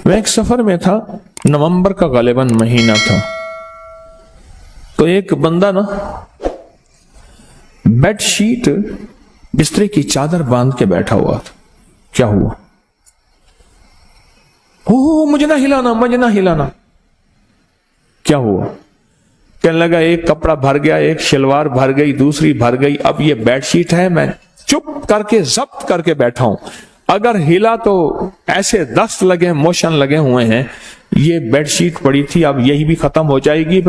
میں ایک سفر میں تھا، نومبر کا غالباً مہینہ تھا، تو ایک بندہ نا بیڈ شیٹ بسترے کی چادر باندھ کے بیٹھا ہوا تھا۔ کیا ہوا؟ مجھے نہ ہلانا، مجھے نہ ہلانا۔ کیا ہوا؟ کہنے لگا ایک کپڑا بھر گیا، ایک شلوار بھر گئی، دوسری بھر گئی، اب یہ بیڈ شیٹ ہے، میں چپ کر کے ضبط کر کے بیٹھا ہوں، اگر ہلا تو ایسے دست لگے، موشن لگے ہوئے ہیں، یہ بیڈ شیٹ پڑی تھی، اب یہی بھی ختم ہو جائے گی،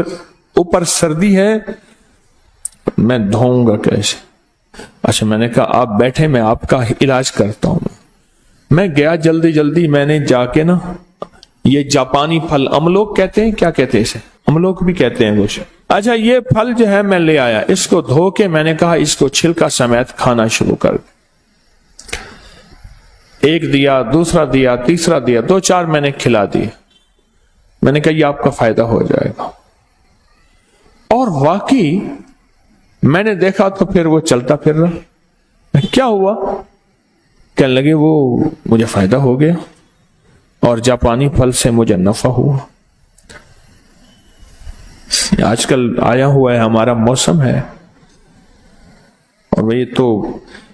اوپر سردی ہے، میں دھوؤں گا کیسے؟ اچھا، میں نے کہا آپ بیٹھے، میں آپ کا علاج کرتا ہوں۔ میں گیا جلدی، میں نے جا کے نا یہ جاپانی پھل املوک کہتے ہیں، کیا کہتے ہیں اسے؟ املوک بھی کہتے ہیں کچھ۔ اچھا، یہ پھل جو ہے میں لے آیا، اس کو دھو کے میں نے کہا اس کو چھلکا سمیت کھانا شروع کر۔ ایک دیا، دوسرا دیا، تیسرا دیا، 2-4 میں نے کھلا دیے۔ میں نے کہا یہ آپ کا فائدہ ہو جائے گا، اور واقعی میں نے دیکھا تو پھر وہ چلتا پھر رہا۔ کیا ہوا؟ کہنے لگے وہ مجھے فائدہ ہو گیا اور جاپانی پھل سے مجھے نفع ہوا۔ آج کل آیا ہوا ہے، ہمارا موسم ہے، اور یہ تو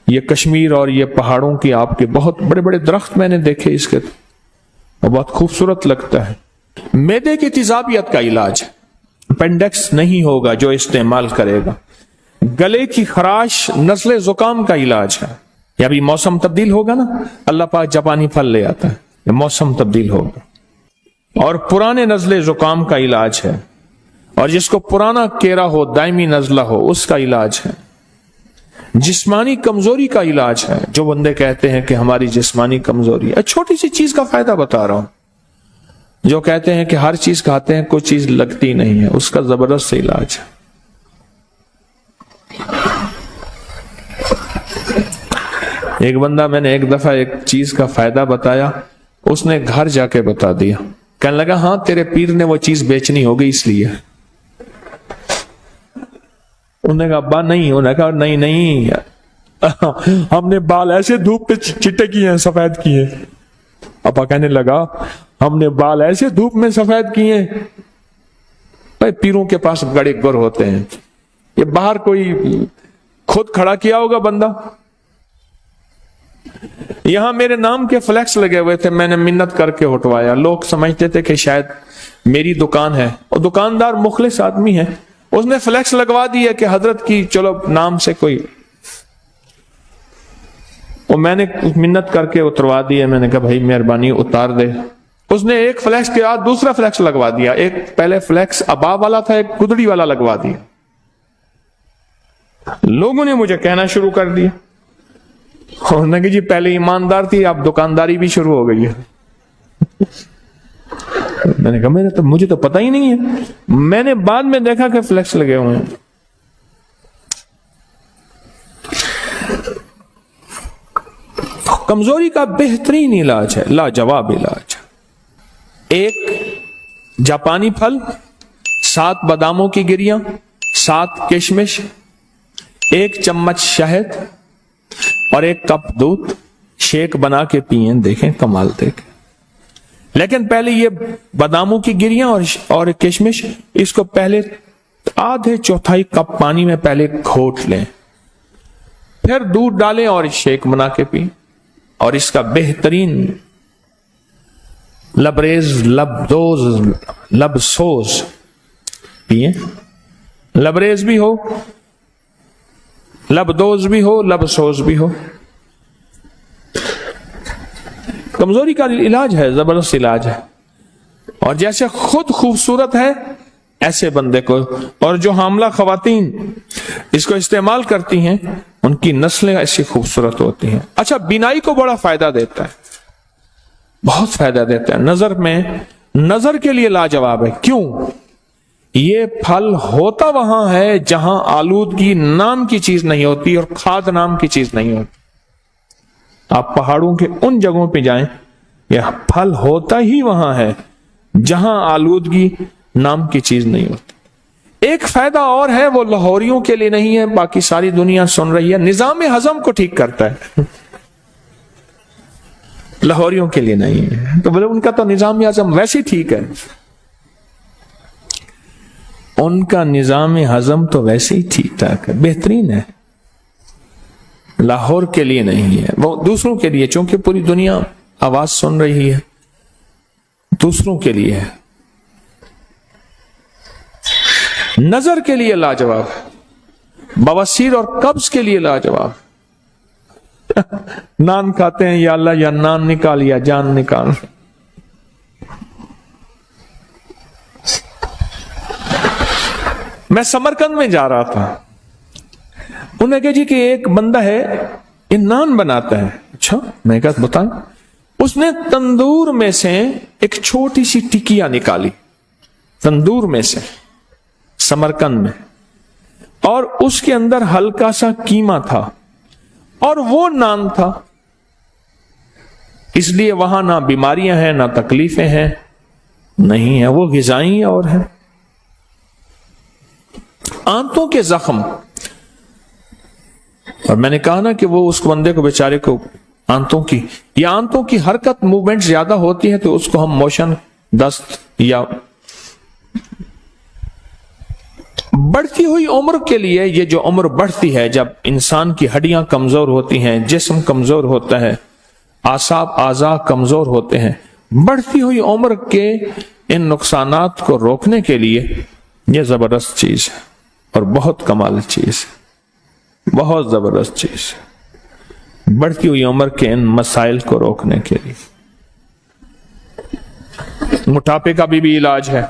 یہ کشمیر اور یہ پہاڑوں کی آپ کے بہت بڑے بڑے درخت میں نے دیکھے اس کے، اور بہت خوبصورت لگتا ہے۔ معدے کی تیزابیت کا علاج، اپینڈکس نہیں ہوگا جو استعمال کرے گا۔ گلے کی خراش، نزلے زکام کا علاج ہے۔ یا ابھی موسم تبدیل ہوگا نا، اللہ پاک جاپانی پھل لے آتا ہے، یہ موسم تبدیل ہوگا۔ اور پرانے نزلے زکام کا علاج ہے، اور جس کو پرانا کیرا ہو، دائمی نزلہ ہو، اس کا علاج ہے۔ جسمانی کمزوری کا علاج ہے، جو بندے کہتے ہیں کہ ہماری جسمانی کمزوری ہے، چھوٹی سی چیز کا فائدہ بتا رہا ہوں۔ جو کہتے ہیں کہ ہر چیز کھاتے ہیں کوئی چیز لگتی نہیں ہے، اس کا زبردست علاج ہے۔ ایک بندہ، میں نے ایک دفعہ ایک چیز کا فائدہ بتایا، اس نے گھر جا کے بتا دیا، کہنے لگا ہاں تیرے پیر نے وہ چیز بیچنی ہوگی اس لیے۔ انہوں نے کہا ابا نہیں، انہوں نے کہا نہیں ہم نے بال ایسے دھوپ پہ چٹے کیے ہیں، سفید کیے۔ ابا کہنے لگا ہم نے بال ایسے دھوپ میں سفید کیے ہیں۔ بھائی پیروں کے پاس بڑے گر ہوتے ہیں، یہ باہر کوئی خود کھڑا کیا ہوگا بندہ۔ یہاں میرے نام کے فلیکس لگے ہوئے تھے، میں نے منت کر کے ہٹوایا۔ لوگ سمجھتے تھے کہ شاید میری دکان ہے، اور دکاندار مخلص آدمی ہے، اس نے فلیکس لگوا دیا کہ حضرت کی چلو نام سے کوئی، اور میں نے منت کر کے اتروا دیا۔ میں نے کہا بھائی مہربانی اتار دے۔ اس نے ایک فلیکس کے بعد دوسرا فلیکس لگوا دیا، ایک پہلے فلیکس ابا والا تھا، ایک گدڑی والا لگوا دیا۔ لوگوں نے مجھے کہنا شروع کر دیا، اور نے کہ جی پہلے ایماندار تھی، اب دکانداری بھی شروع ہو گئی ہے۔ میں نے کہا مجھے تو پتہ ہی نہیں ہے، میں نے بعد میں دیکھا کہ فلیکس لگے ہوئے ہیں۔ کمزوری کا بہترین علاج ہے، لاجواب علاج۔ ایک جاپانی پھل، 7 باداموں کی گریاں، 7 کشمش، 1 چمچ شہد، اور 1 کپ دودھ، شیک بنا کے پئیں، دیکھیں کمال دیکھیں۔ لیکن پہلے یہ باداموں کی گریاں اور کشمش، اس کو پہلے آدھے چوتھائی کپ پانی میں پہلے گھوٹ لیں، پھر دودھ ڈالیں اور شیک بنا کے پئیں، اور اس کا بہترین لبریز لبسوز پئیں، لبریز بھی ہو، لبدوز بھی ہو، لبسوز بھی ہو۔ کمزوری کا علاج ہے، زبردست علاج ہے، اور جیسے خود خوبصورت ہے ایسے بندے کو، اور جو حاملہ خواتین اس کو استعمال کرتی ہیں ان کی نسلیں ایسی خوبصورت ہوتی ہیں۔ اچھا، بینائی کو بڑا فائدہ دیتا ہے، بہت فائدہ دیتا ہے۔ نظر میں، نظر کے لیے لاجواب ہے۔ کیوں؟ یہ پھل ہوتا وہاں ہے جہاں آلودگی نام کی چیز نہیں ہوتی اور کھاد نام کی چیز نہیں ہوتی۔ آپ پہاڑوں کے ان جگہوں پہ جائیں، یہ پھل ہوتا ہی وہاں ہے جہاں آلودگی نام کی چیز نہیں ہوتی۔ ایک فائدہ اور ہے، وہ لاہوریوں کے لیے نہیں ہے، باقی ساری دنیا سن رہی ہے، نظام ہضم کو ٹھیک کرتا ہے۔ لاہوریوں کے لیے نہیں ہے. تو بولے ان کا تو نظام ہضم ویسے ہی ٹھیک ہے, ان کا نظام ہضم تو ویسے ہی ٹھیک ٹھاک ہے, بہترین ہے, لاہور کے لیے نہیں ہے, وہ دوسروں کے لیے, چونکہ پوری دنیا آواز سن رہی ہے, دوسروں کے لیے ہے. نظر کے لیے لاجواب, بواسیر اور قبض کے لیے لاجواب. نان کھاتے ہیں, یا اللہ یا نان نکال یا جان نکال. میں سمرقند میں جا رہا تھا, انہوں نے کہا جی کہ ایک بندہ ہے یہ نان بناتا ہے. اچھا, میں کہا بتائیں. اس نے تندور میں سے ایک چھوٹی سی ٹکیا نکالی, تندور میں سے, سمرقند میں, اور اس کے اندر ہلکا سا قیمہ تھا, اور وہ نان تھا. اس لیے وہاں نہ بیماریاں ہیں نہ تکلیفیں ہیں, نہیں ہیں, وہ غذائی اور ہیں. آنتوں کے زخم, اور میں نے کہا نا کہ وہ اس بندے کو بیچارے کو آنتوں کی حرکت موومنٹ زیادہ ہوتی ہے تو اس کو ہم موشن دست, یا بڑھتی ہوئی عمر کے لیے, یہ جو عمر بڑھتی ہے جب انسان کی ہڈیاں کمزور ہوتی ہیں, جسم کمزور ہوتا ہے, اعضاء کمزور ہوتے ہیں, بڑھتی ہوئی عمر کے ان نقصانات کو روکنے کے لیے یہ زبردست چیز ہے, اور بہت کمال چیز ہے, بہت زبردست چیز ہے, بڑھتی ہوئی عمر کے ان مسائل کو روکنے کے لیے. موٹاپے کا بھی علاج ہے,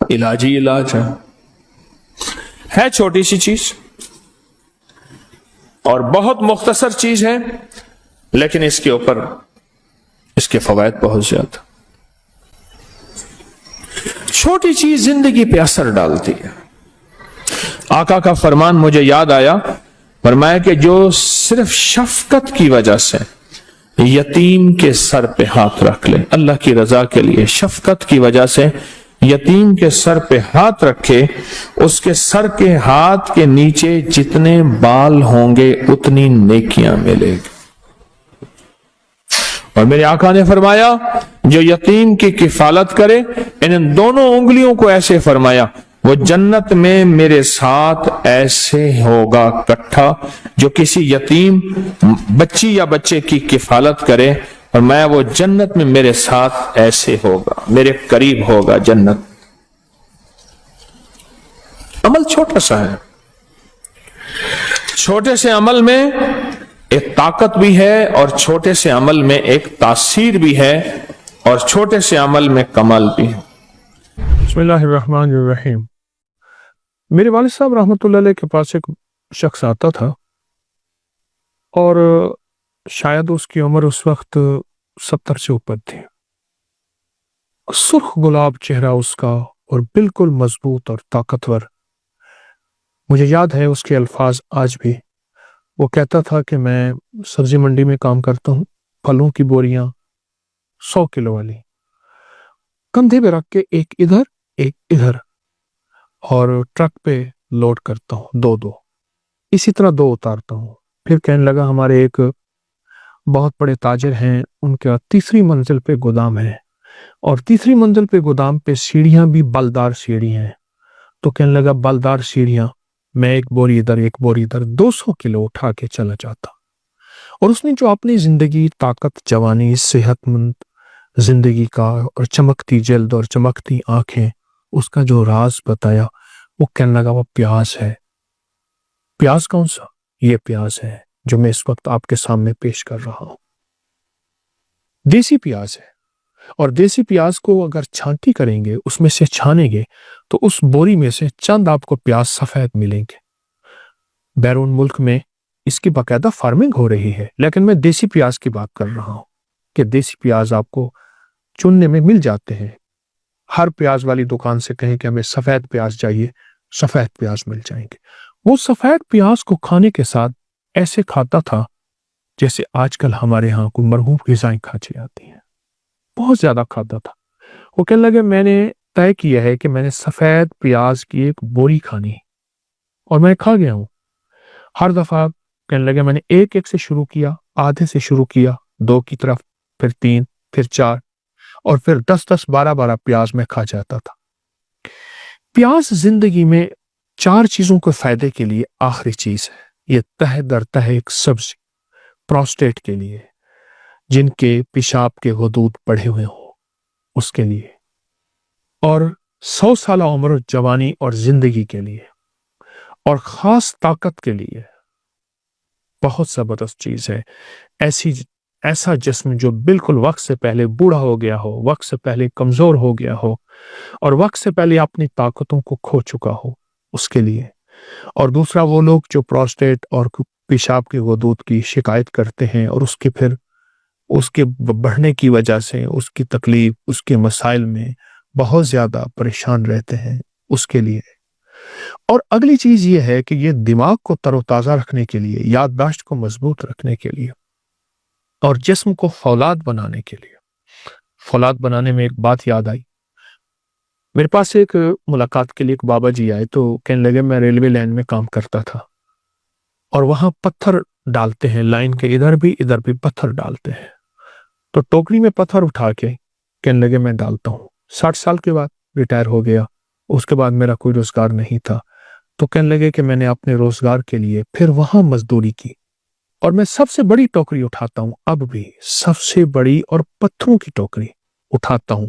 علاج ہی علاج ہے چھوٹی سی چیز اور بہت مختصر چیز ہے, لیکن اس کے اوپر اس کے فوائد بہت زیادہ. چھوٹی چیز زندگی پہ اثر ڈالتی ہے. آقا کا فرمان مجھے یاد آیا, فرمایا کہ جو صرف شفقت کی وجہ سے یتیم کے سر پہ ہاتھ رکھ لے, اللہ کی رضا کے لیے شفقت کی وجہ سے یتیم کے سر پہ ہاتھ رکھے, اس کے سر کے ہاتھ کے نیچے جتنے بال ہوں گے اتنی نیکیاں ملے گی. اور میرے آقا نے فرمایا جو یتیم کی کفالت کرے, ان دونوں انگلیوں کو ایسے فرمایا, وہ جنت میں میرے ساتھ ایسے ہوگا کٹھا, جو کسی یتیم بچی یا بچے کی کفالت کرے, اور میں وہ جنت میں میرے ساتھ ایسے ہوگا, میرے قریب ہوگا جنت. عمل چھوٹا سا ہے, چھوٹے سے عمل میں ایک طاقت بھی ہے, اور چھوٹے سے عمل میں ایک تاثیر بھی ہے, اور چھوٹے سے عمل میں کمال بھی ہے. بسم اللہ الرحمن الرحیم. میرے والد صاحب رحمۃ اللہ علیہ کے پاس ایک شخص آتا تھا, اور شاید اس کی عمر اس وقت 70 سے اوپر تھی. سرخ گلاب چہرہ اس کا, اور بالکل مضبوط اور طاقتور. مجھے یاد ہے اس کے الفاظ آج بھی. وہ کہتا تھا کہ میں سبزی منڈی میں کام کرتا ہوں, پھلوں کی بوریاں 100 کلو والی کندھے پہ رکھ کے ایک ادھر ایک ادھر, اور ٹرک پہ لوڈ کرتا ہوں, 2 اسی طرح 2 اتارتا ہوں. پھر کہنے لگا ہمارے ایک بہت بڑے تاجر ہیں, ان کا 3ری منزل پہ گودام ہے, اور 3ری منزل پہ گودام پہ سیڑھیاں بھی بلدار سیڑھی ہیں. تو کہنے لگا بلدار سیڑھیاں, میں ایک بوری ادھر ایک بوری ادھر 200 کلو اٹھا کے چلا جاتا. اور اس نے جو اپنی زندگی, طاقت, جوانی, صحت مند زندگی کا, اور چمکتی جلد اور چمکتی آنکھیں, اس کا جو راز بتایا, وہ کہنے لگا وہ پیاز ہے. پیاز کون سا؟ یہ پیاز ہے جو میں اس وقت آپ کے سامنے پیش کر رہا ہوں. دیسی پیاز ہے, اور دیسی پیاز کو اگر چھانٹی کریں گے, اس میں سے چھانیں گے, تو اس بوری میں سے چند آپ کو پیاز سفید ملیں گے. بیرون ملک میں اس کی باقاعدہ فارمنگ ہو رہی ہے, لیکن میں دیسی پیاز کی بات کر رہا ہوں کہ دیسی پیاز آپ کو چننے میں مل جاتے ہیں. ہر پیاز والی دکان سے کہیں کہ ہمیں سفید پیاز چاہیے, سفید پیاز مل جائیں گے. وہ سفید پیاز کو کھانے کے ساتھ ایسے کھاتا تھا جیسے آج کل ہمارے ہاں کوئی مرغوب غذائیں کھانچی جاتی ہیں. بہت زیادہ کھاتا تھا. وہ کہنے لگے میں نے طے کیا ہے کہ میں نے سفید پیاز کی ایک بوری کھانی, اور میں کھا گیا ہوں. ہر دفعہ کہنے لگے میں نے ایک سے شروع کیا, आधे से शुरू किया, 2 की तरफ, फिर 3, फिर 4 और फिर 10-10, 12-12 प्याज मैं खा जाता था। प्याज जिंदगी में 4 चीजों के फायदे के लिए आखिरी चीज है। ये तह दर तह एक सब्जी, प्रोस्टेट के लिए, जिनके पेशाब के गदूद बढ़े हुए हो उसके लिए, और 100 साल उम्र, जवानी और जिंदगी के लिए, और खास ताकत के लिए बहुत जबरदस्त चीज है। ऐसा जिस्म जो बिल्कुल वक्त से पहले बूढ़ा हो गया हो, वक्त से पहले कमजोर हो गया हो और वक्त से पहले अपनी ताकतों को खो चुका हो उसके लिए। और दूसरा वो लोग जो प्रोस्टेट और पेशाब के गदूद की शिकायत करते हैं और उसके बढ़ने की वजह से उसकी तकलीफ, उसके मसाइल में बहुत ज्यादा परेशान रहते हैं उसके लिए। और अगली चीज ये है कि ये दिमाग को तरोताजा रखने के लिए, याददाश्त को मजबूत रखने के लिए और जिस्म को फौलाद बनाने के लिए। फौलाद बनाने में एक बात याद आई, मेरे पास एक मुलाकात के लिए एक बाबा जी आए तो कहने लगे मैं रेलवे लाइन में काम करता था और वहां पत्थर डालते हैं, लाइन के इधर भी पत्थर डालते हैं। तो टोकरी में पत्थर उठा के कहने लगे मैं डालता हूँ। 60 साल के बाद रिटायर हो गया, उसके बाद मेरा कोई रोजगार नहीं था, तो कहने लगे कि मैंने अपने रोजगार के लिए फिर वहां मजदूरी की और मैं सबसे बड़ी टोकरी उठाता हूँ, अब भी सबसे बड़ी और पत्थरों की टोकरी उठाता हूँ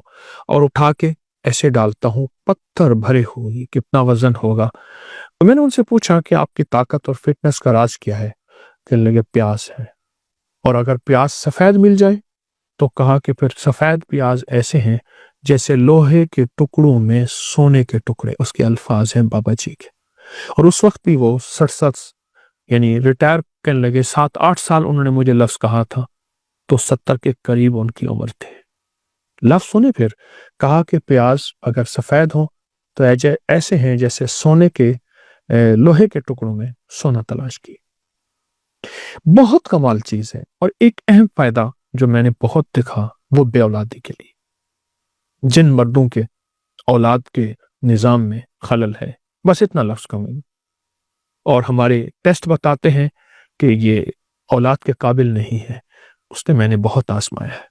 और उठा के ऐसे डालता हूँ, पत्थर भरे हुए, कितना वजन होगा। तो मैंने उनसे पूछा कि आपकी ताकत और फिटनेस का राज क्या है? कहने लगे प्याज है, और अगर प्याज सफेद मिल जाए तो कहा कि फिर सफेद प्याज ऐसे हैं जैसे लोहे के टुकड़ों में सोने के टुकड़े। उसके अल्फाज हैं बाबा जी के। और उस वक्त भी वो 67 यानी रिटायर करने लगे, 7-8 साल उन्होंने मुझे लफ्ज कहा था, तो 70 के करीब उनकी उम्र थे। लफ्ज सुने फिर, कहा कि प्याज अगर सफेद हो तो ऐसे हैं जैसे सोने के लोहे के टुकड़ों में सोना तलाश की। बहुत कमाल चीज है। और एक अहम फायदा जो मैंने बहुत देखा वो बेऔलादी के लिए। जिन मर्दों के औलाद के निजाम में खलल है, बस इतना लफ्ज कहूंगा, और हमारे टेस्ट बताते हैं कि ये औलाद के काबिल नहीं है, उसने मैंने बहुत आजमाया है,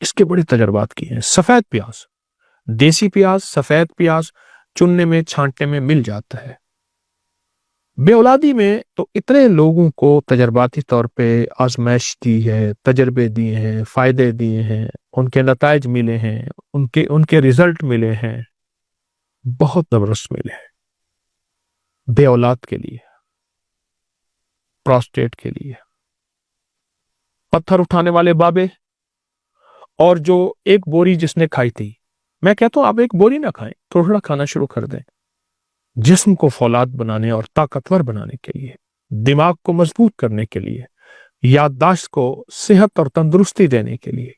इसके बड़े तजर्बात किए हैं। सफेद प्याज, देसी प्याज, सफेद प्याज चुनने में, छांटने में मिल जाता है। बेऔलादी में तो इतने लोगों को तजर्बाती तौर पे आजमाइश दी है, तजर्बे दिए हैं, फायदे दिए हैं, उनके नताइज मिले हैं, उनके रिजल्ट मिले हैं, बहुत जबरदस्त मिले हैं। बेऔलाद के लिए, प्रोस्टेट के लिए, पत्थर उठाने वाले बाबे, और जो एक बोरी जिसने खाई थी, मैं कहता हूं आप एक बोरी ना खाएं, थोड़ा खाना शुरू कर दें। जिस्म को फौलाद बनाने और ताकतवर बनाने के लिए, दिमाग को मजबूत करने के लिए, याददाश्त को सेहत और तंदुरुस्ती देने के लिए,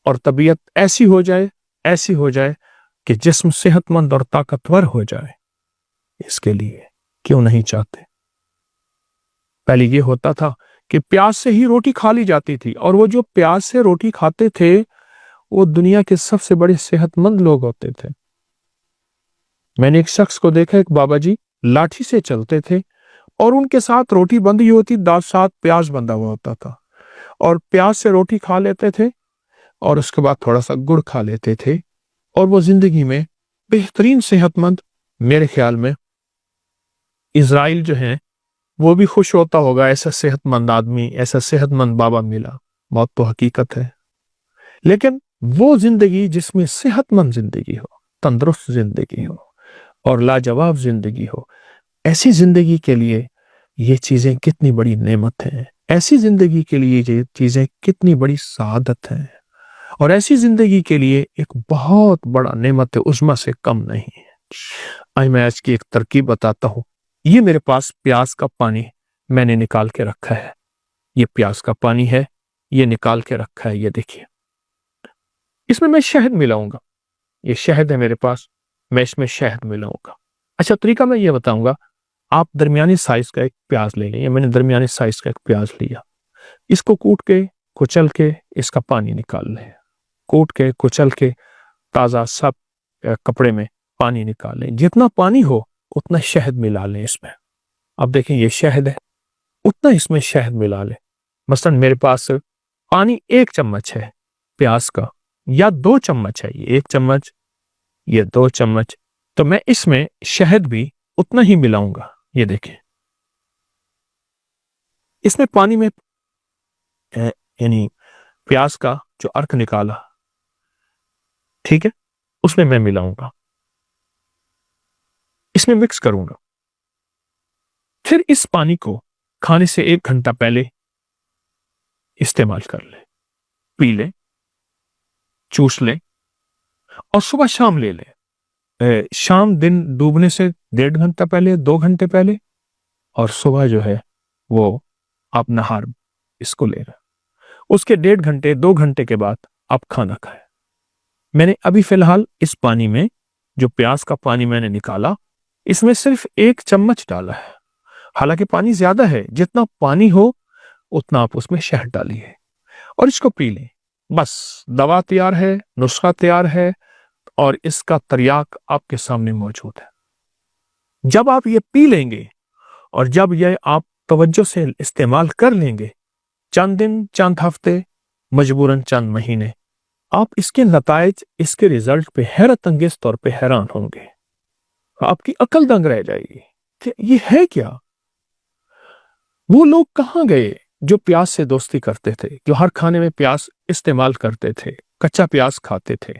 और तबीयत ऐसी हो जाए कि जिस्म सेहतमंद और ताकतवर हो जाए, इसके लिए क्यों नहीं चाहते? पहले ये होता था कि प्याज से ही रोटी खा ली जाती थी, और वो जो प्याज से रोटी खाते थे वो दुनिया के सबसे बड़े सेहतमंद लोग होते थे। मैंने एक शख्स को देखा, एक बाबा जी लाठी से चलते थे और उनके साथ रोटी बंधी होती, दांत साथ प्याज बंधा हुआ होता था, और प्याज से रोटी खा लेते थे और उसके बाद थोड़ा सा गुड़ खा लेते थे, और वो जिंदगी में बेहतरीन सेहतमंद। मेरे ख्याल में इजराइल जो है वो भी खुश होता होगा, ऐसा सेहतमंद आदमी, ऐसा सेहतमंद बाबा मिला। मौत तो हकीकत है, लेकिन वो जिंदगी जिसमें सेहतमंद जिंदगी हो, तंदुरुस्त जिंदगी हो और लाजवाब जिंदगी हो, ऐसी जिंदगी के लिए ये चीजें कितनी बड़ी नेमत हैं, ऐसी जिंदगी के लिए ये चीजें कितनी बड़ी सादत हैं, और ऐसी जिंदगी के लिए एक बहुत बड़ा नेमत है, उज़्मा से कम नहीं है। आज मैं आज की एक तरकीब बताता हूं। ये मेरे पास प्याज का पानी मैंने निकाल के रखा है, ये प्याज का पानी है, ये निकाल के रखा है, ये देखिए। इसमें मैं शहद मिलाऊंगा, ये शहद है मेरे पास, मैं इसमें शहद मिलाऊंगा। अच्छा, तरीका मैं ये बताऊंगा, आप दरमियानी साइज का एक प्याज ले लें। मैंने दरमियानी साइज का एक प्याज लिया, इसको कूट के कुचल के इसका पानी निकाल लें, कूट के कुचल के ताज़ा सब कपड़े में पानी निकाल लें। जितना पानी हो उतना शहद मिला लें इसमें। अब देखें ये शहद है, उतना इसमें शहद मिला लें, मसलन मेरे पास पानी 1 चम्मच है प्याज का, या 2 चम्मच है, ये 1 चम्मच, ये 2 चम्मच, तो मैं इसमें शहद भी उतना ही मिलाऊंगा। ये देखें, इसमें पानी में यानी प्याज का जो अर्क निकाला, ठीक है, उसमें मैं मिलाऊंगा, इसमें मिक्स करूंगा। फिर इस पानी को खाने से 1 घंटा पहले इस्तेमाल कर ले, पी ले, चूस ले, और सुबह शाम ले ले। शाम दिन डूबने से 1.5 घंटा पहले, 2 घंटे पहले, और सुबह जो है वो आप नहार इसको ले रहे, उसके 1.5 घंटे 2 घंटे के बाद आप खाना खाएं। मैंने अभी फिलहाल इस पानी में, जो प्याज का पानी मैंने निकाला, इसमें सिर्फ 1 चम्मच डाला है। हालांकि पानी ज्यादा है, जितना पानी हो उतना आप उसमें शहद डालिए और इसको पी लें। बस दवा तैयार है, नुस्खा तैयार है, और इसका तरियाक आपके सामने मौजूद है। जब आप ये पी लेंगे और जब ये आप तवज्जो से इस्तेमाल कर लेंगे, चंद दिन, चंद हफ्ते, मजबूरन चंद महीने, आप इसके नताइज, इसके रिजल्ट पे हैरत अंगेज तौर पे हैरान होंगे। आपकी अकल दंग रह जाएगी कि ये है क्या। वो लोग कहां गए जो प्याज से दोस्ती करते थे, जो हर खाने में प्याज इस्तेमाल करते थे, कच्चा प्याज खाते थे।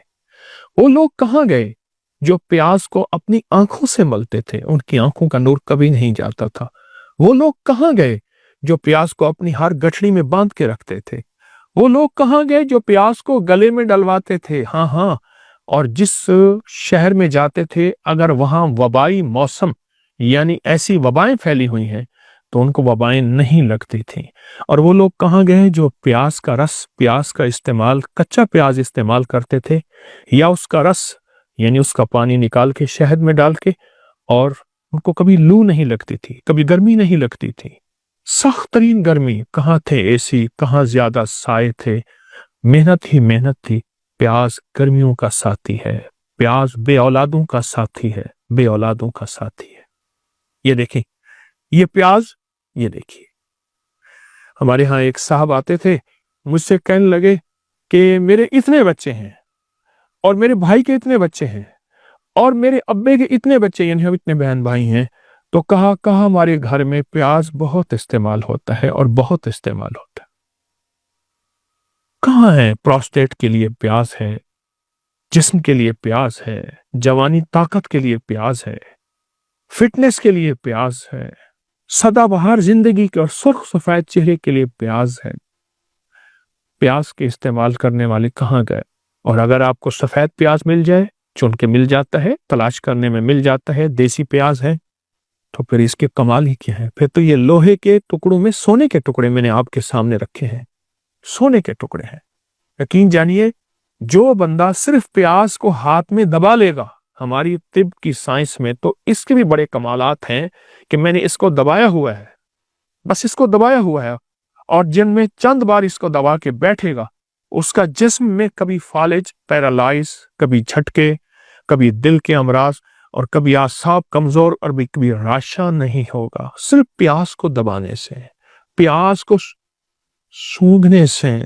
वो लोग कहां गए जो प्याज को अपनी आंखों से मलते थे, उनकी आंखों का नूर कभी नहीं जाता था। वो लोग कहां गए जो प्याज को अपनी हर गठड़ी में बांध के रखते थे। वो लोग कहां गए जो प्याज को गले में डलवाते थे। हाँ, और जिस शहर में जाते थे, अगर वहां वबाई मौसम यानी ऐसी वबाएं फैली हुई हैं तो उनको वबाएं नहीं लगती थी। और वो लोग कहां गए जो प्याज का रस, प्याज का इस्तेमाल, कच्चा प्याज इस्तेमाल करते थे, या उसका रस यानी उसका पानी निकाल के शहद में डाल के, और उनको कभी लू नहीं लगती थी, कभी गर्मी नहीं लगती थी। सख्त तरीन गर्मी, कहाँ थे एसी, कहाँ ज्यादा साए थे, मेहनत ही मेहनत थी। प्याज गर्मियों का साथी है, प्याज बे औलादों का साथी है, बे औलादों का साथी है। ये देखिए, ये प्याज, ये देखिए। हमारे यहाँ एक साहब आते थे, मुझसे कहने लगे कि मेरे इतने बच्चे हैं, और मेरे भाई के इतने बच्चे हैं, और मेरे अब्बे के इतने बच्चे, यानी हम इतने बहन भाई हैं, तो कहा हमारे घर में प्याज बहुत इस्तेमाल होता है और बहुत इस्तेमाल होता है। कहाँ है? प्रोस्टेट के लिए प्याज है, जिस्म के लिए प्याज है, जवानी ताकत के लिए प्याज है, फिटनेस के लिए प्याज है, सदाबहार जिंदगी के और सुर्ख सफेद चेहरे के लिए प्याज है। प्याज के इस्तेमाल करने वाले कहाँ गए? और अगर आपको सफेद प्याज मिल जाए, चुन के मिल जाता है, तलाश करने में मिल जाता है, देसी प्याज है, तो फिर इसके कमाल ही क्या है। फिर तो ये लोहे के टुकड़ों में सोने के टुकड़े मैंने आपके सामने रखे हैं, सोने के टुकड़े हैं। यकीन जानिए, जो बंदा सिर्फ प्याज को हाथ में दबा लेगा, हमारी तिब की साइंस में तो इसके भी बड़े कमालात हैं कि मैंने इसको दबाया हुआ है, बस इसको दबाया हुआ है, और जिन में चंद बार इसको दबा के बैठेगा, उसका जिस्म में कभी फालिज, पैरालाइज, कभी झटके, कभी दिल के अमराज, और कभी आसाब कमजोर, और कभी राशा नहीं होगा। सिर्फ प्याज को दबाने से, प्याज को सूंघने से,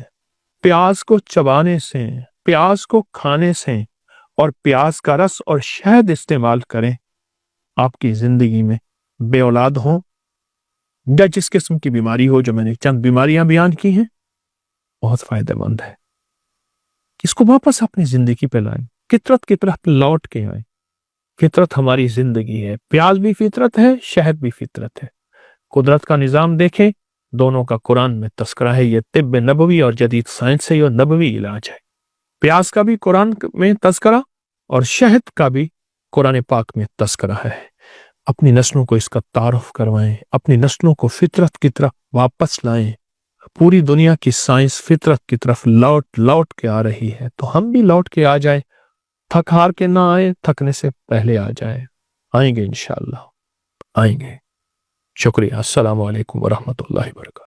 प्याज को चबाने से, प्याज को खाने से, और प्याज का रस और शहद इस्तेमाल करें। आपकी जिंदगी में बे औलाद हो या जिस किस्म की बीमारी हो, जो मैंने चंद बीमारियां बयान की हैं, बहुत फायदेमंद है। इसको वापस अपनी जिंदगी पे लाएं, फितरत की तरफ लौट के आए। फितरत हमारी जिंदगी है, प्याज भी फितरत है, शहद भी फितरत है। कुदरत का निजाम देखें, दोनों का कुरान में तस्करा है। ये तिब्ब नबवी और जदीद साइंस से, ये नबवी इलाज है। प्याज का भी कुरान में तस्करा और शहद का भी कुरान पाक में तस्करा है। अपनी नस्लों को इसका तारुफ करवाएं, अपनी नस्लों को फितरत की तरफ वापस लाएं। पूरी दुनिया की साइंस फितरत की तरफ लौट लौट के आ रही है, तो हम भी लौट के आ जाए। थक हार के ना आए, थकने से पहले आ जाए। आएंगे इंशाअल्लाह, आएंगे। शुक्रिया। अस्सलामु अलैकुम वरहमतुल्लाहि वबरकातुहू।